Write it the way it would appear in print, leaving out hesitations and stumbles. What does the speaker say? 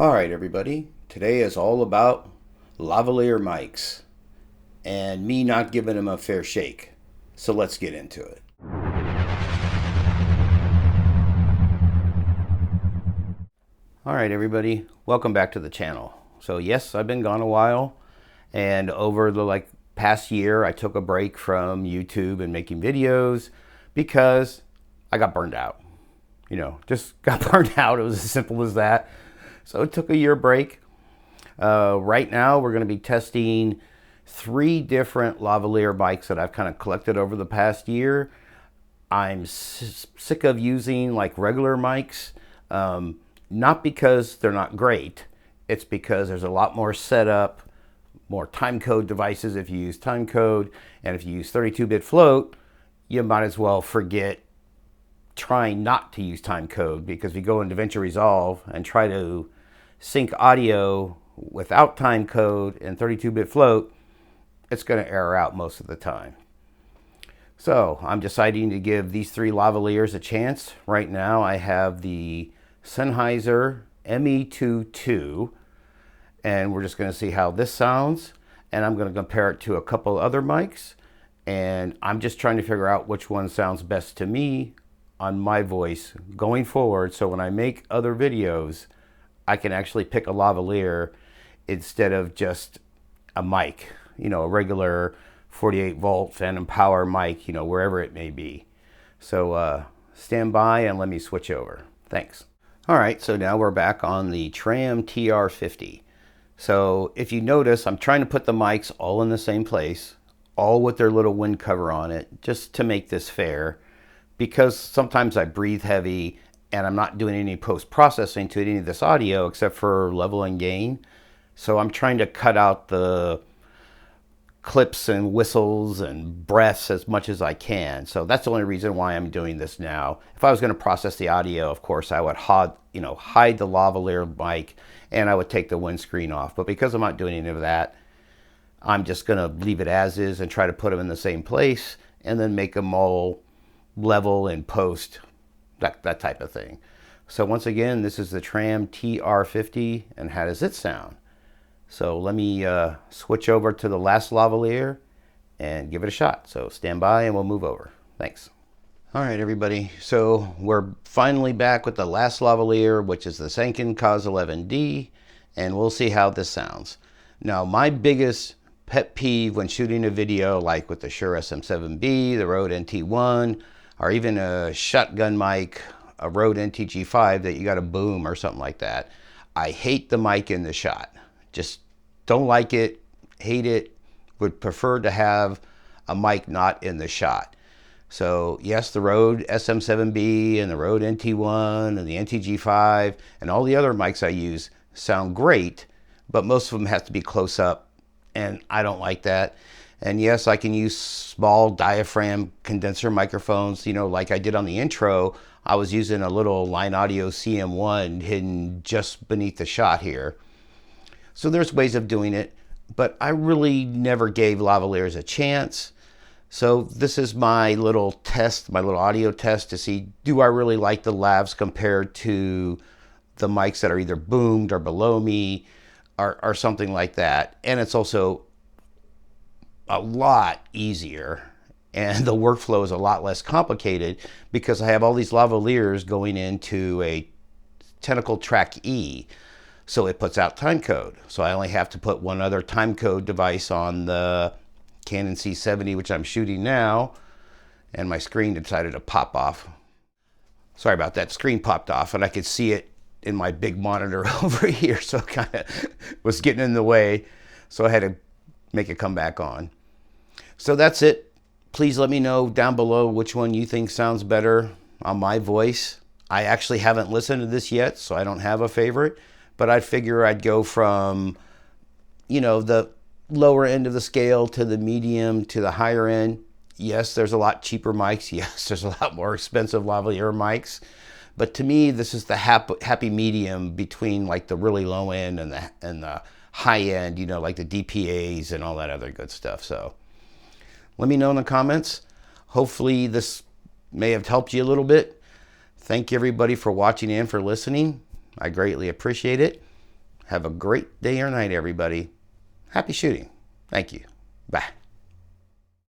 Alright everybody, today is all about lavalier mics and me not giving them a fair shake. So let's get into it. Alright everybody, welcome back to the channel. So yes, I've been gone a while, and over the past year I took a break from YouTube and making videos because I got burned out. Just got burned out. It was as simple as that. So it took a year break. Right now we're going to be testing 3 different lavalier mics that I've kind of collected over the past year. I'm sick of using regular mics, not because they're not great. It's because there's a lot more setup, more timecode devices if you use timecode, and if you use 32-bit float, you might as well forget trying not to use timecode, because if you go into DaVinci Resolve and try to sync audio without timecode and 32-bit float, it's going to error out most of the time. So I'm deciding to give these 3 lavaliers a chance. Right now I have the Sennheiser ME2, and we're just going to see how this sounds, and I'm going to compare it to a couple other mics, and I'm just trying to figure out which one sounds best to me on my voice going forward, so when I make other videos I can actually pick a lavalier instead of just a mic, a regular 48 volt phantom power mic, wherever it may be. So stand by and let me switch over. Thanks. Alright, so now we're back on the Tram TR50. So if you notice, I'm trying to put the mics all in the same place, all with their little wind cover on it, just to make this fair, because sometimes I breathe heavy and I'm not doing any post-processing to any of this audio except for level and gain. So I'm trying to cut out the clips and whistles and breaths as much as I can. So that's the only reason why I'm doing this now. If I was going to process the audio, of course, I would hide the lavalier mic and I would take the windscreen off. But because I'm not doing any of that, I'm just going to leave it as is and try to put them in the same place and then make them all level and post, that type of thing. So once again, this is the Tram TR50, and how does it sound? So let me switch over to the last lavalier and give it a shot. So stand by and we'll move over. Thanks. All right, everybody. So we're finally back with the last lavalier, which is the Sanken Cos-11d, and we'll see how this sounds. Now, my biggest pet peeve when shooting a video, like with the Shure SM7B, the Rode NT1, or even a shotgun mic, a Rode NTG5 that you got a boom or something like that. I hate the mic in the shot. Just don't like it, hate it, would prefer to have a mic not in the shot. So yes, the Rode SM7B and the Rode NT1 and the NTG5 and all the other mics I use sound great, but most of them have to be close up, and I don't like that. And yes, I can use small diaphragm condenser microphones, like I did on the intro. I was using a little Line Audio CM1 hidden just beneath the shot here. So there's ways of doing it, but I really never gave lavaliers a chance. So this is my little test, my little audio test to see, do I really like the lavs compared to the mics that are either boomed or below me or something like that. And it's also a lot easier, and the workflow is a lot less complicated because I have all these lavaliers going into a Tentacle Track E, so it puts out timecode. So I only have to put one other timecode device on the Canon C70, which I'm shooting now, and my screen decided to pop off. Sorry about that. Screen popped off, and I could see it in my big monitor over here, so it kind of was getting in the way, so I had to make it come back on. So that's it. Please let me know down below which one you think sounds better on my voice. I actually haven't listened to this yet, so I don't have a favorite, but I figure I'd go from, the lower end of the scale to the medium to the higher end. Yes, there's a lot cheaper mics. Yes, there's a lot more expensive lavalier mics. But to me, this is the happy medium between the really low end and the high end, like the DPAs and all that other good stuff. So let me know in the comments. Hopefully this may have helped you a little bit. Thank you everybody for watching and for listening. I greatly appreciate it. Have a great day or night, everybody. Happy shooting. Thank you. Bye.